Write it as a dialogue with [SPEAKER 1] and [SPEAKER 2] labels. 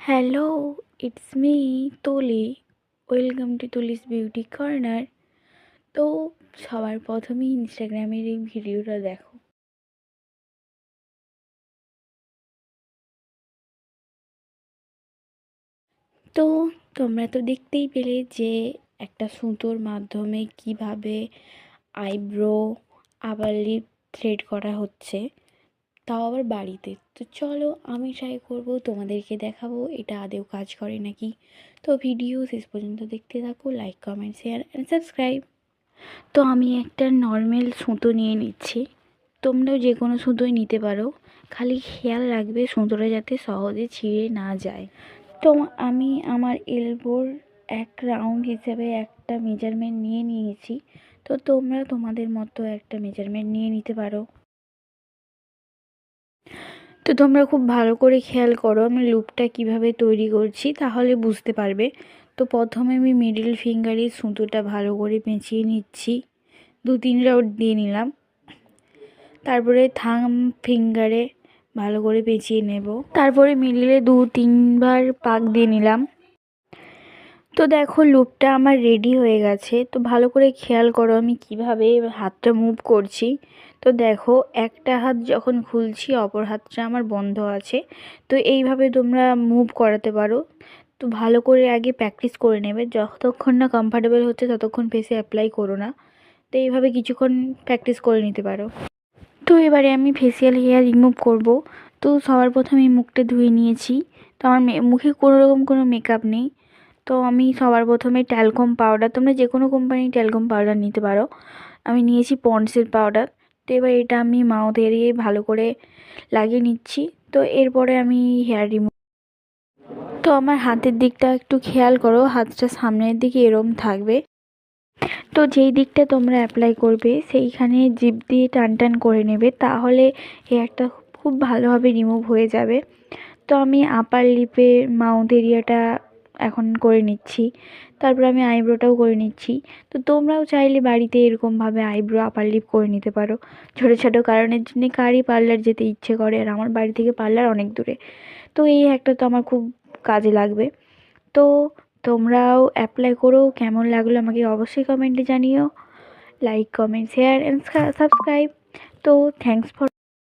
[SPEAKER 1] Hello, it's me Tuli. Welcome to Tuli's beauty corner. তো সবার প্রথমেই ইনস্টাগ্রামের এই ভিডিওটা দেখো। তো তোমরা তো দেখতেই পেলে যে একটা সুতোর মাধ্যমে কিভাবে আইব্রো আবার লিপ থ্রেড করা হচ্ছে, তাও আবার বাড়িতে। তো চলো আমি ট্রাই করবো, তোমাদেরকে দেখাবো এটা আদেও কাজ করে নাকি। তো ভিডিও শেষ পর্যন্ত দেখতে থাকো, like comment share and subscribe. তো আমি একটা নর্মাল সুতো নিয়ে নিচ্ছি। তোমরাও যে কোনো সুতোই নিতে পারো, খালি খেয়াল রাখবে সুতোটা যাতে সহজে ছিঁড়ে না যায়। তো আমি আমার এলবোর এক রাউন্ড হিসেবে একটা মেজারমেন্ট নিয়ে নিয়েছি। তো তোমরা তোমাদের মতো একটা মেজারমেন্ট নিয়ে নিতে পারো। তো তোমরা খুব ভালো করে খেয়াল করো আমি লুপটা কিভাবে তৈরি করছি, তাহলে বুঝতে পারবে। তো প্রথমে আমি মিডল ফিঙ্গারে সুতোটা ভালো করে পেঁচিয়ে নিচ্ছি, 2-3 রাউন্ড দিয়ে নিলাম। তারপরে থাম ফিঙ্গারে ভালো করে পেঁচিয়ে নেব। তারপরে মিডিলে 2-3 বার পাক দিয়ে নিলাম। তো দেখো লুপটা আমার রেডি হয়ে গেছে। তো ভালো করে খেয়াল করো আমি কিভাবে হাতটা মুভ করছি। তো দেখো একটা হাত যখন খুলছি অপর হাতটা আমার বন্ধ আছে। তো এইভাবে তোমরা মুভ করাতে পারো। তো ভালো করে আগে প্র্যাকটিস করে নেবে, যতক্ষণ না কমফর্টেবল হচ্ছে ততক্ষণ ফেসে অ্যাপ্লাই করো না। তো এইভাবে কিছুক্ষণ প্র্যাকটিস করে নিতে পারো। তো এবারে আমি ফেসিয়াল হেয়ার রিমুভ করব। তো সবার প্রথমে মুখটা ধুয়ে নিয়েছি। তো আমার মুখে কোনো রকম কোনো মেকআপ নেই। তো আমি সবার প্রথমে ট্যালকম পাউডার, তোমরা যে কোনো কোম্পানির ট্যালকম পাউডার নিতে পারো। আমি নিয়েছি পন্ডসের পাউডার। তো এবার এটা আমি মাউথ এরিয়ায় ভালো করে লাগিয়ে নিচ্ছি। তো এরপরে আমি হেয়ার রিমুভ। তো আমার হাতের দিকটা একটু খেয়াল করো, হাতটা সামনের দিকে এরম থাকবে। তো যেই দিকটা তোমরা অ্যাপ্লাই করবে সেইখানে জিভ দিয়ে টান টান করে নেবে, তাহলে হেয়ারটা খুব ভালোভাবে রিমুভ হয়ে যাবে। তো আমি আপার লিপের মাউথ এরিয়াটা এখন করে নিচ্ছি। তারপর আমি আইব্রোটাও করে নিচ্ছি। তো তোমরাও চাইলে বাড়িতে এরকমভাবে আইব্রো আপার লিপ করে নিতে পারো। ছোটো ছোটো কারণের জন্য কারই পার্লার যেতে ইচ্ছে করে, আর আমার বাড়ি থেকে পার্লার অনেক দূরে। তো এই একটা তো আমার খুব কাজে লাগবে। তো তোমরাও অ্যাপ্লাই করো, কেমন লাগলো আমাকে অবশ্যই কমেন্টে জানিও। Like comment share and subscribe. তো থ্যাংকস ফর